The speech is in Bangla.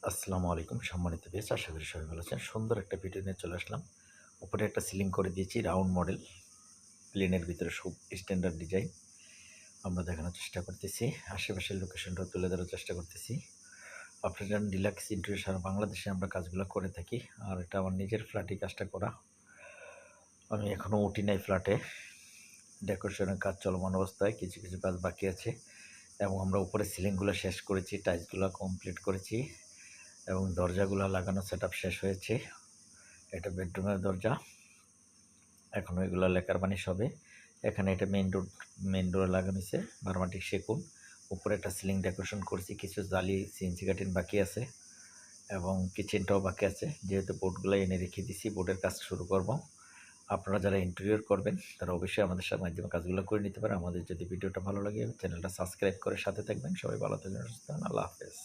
আসসালামু আলাইকুম সম্মানিত ভিউয়ার্স, আশা করি সবাই ভালো আছেন। সুন্দর একটা ভিডিও নিয়ে চলে আসলাম। উপরে একটা সিলিং করে দিয়েছি রাউন্ড মডেল, প্লেনের ভিতরে খুব স্ট্যান্ডার্ড ডিজাইন আমরা দেখানোর চেষ্টা করতেছি। আশেপাশের লোকেশনটা তুলে ধরার চেষ্টা করতেছি। আপনারা ডিলাক্স ইন্টেরিয়র সারা বাংলাদেশে আমরা কাজগুলো করে থাকি। আর এটা আমার নিজের ফ্ল্যাটে কাজটা করা। আমি এখনও উঠি নাই ফ্ল্যাটে, ডেকোরেশনের কাজ চলমান অবস্থায়, কিছু কিছু কাজ বাকি আছে এবং আমরা উপরে সিলিংগুলো শেষ করেছি, টাইলসগুলো কমপ্লিট করেছি এবং দরজাগুলো লাগানো সেটআপ শেষ হয়েছে। এটা বেডরুমের দরজা, এখনও এগুলো লেকার বানিশ হবে। এখানে এটা মেইন ডোরে লাগানো হয়েছে বারমাটিক সেগুন। উপরে একটা সিলিং ডেকোরেশন করছি, কিছু জালি সিএনসি কাটিং বাকি আছে এবং কিচেনটাও বাকি আছে। যেহেতু বোর্ডগুলো এনে রেখে দিছি, বোর্ডের কাজ শুরু করব। আপনারা যারা ইন্টেরিয়র করবেন তারা অবশ্যই আমাদের মাধ্যমে কাজগুলো করে নিতে পারে। আমাদের যদি ভিডিওটা ভালো লাগে চ্যানেলটা সাবস্ক্রাইব করে সাথে থাকবেন। সবাই ভালো থাকবেন, সুস্থ থাকবেন। আল্লাহ হাফেজ।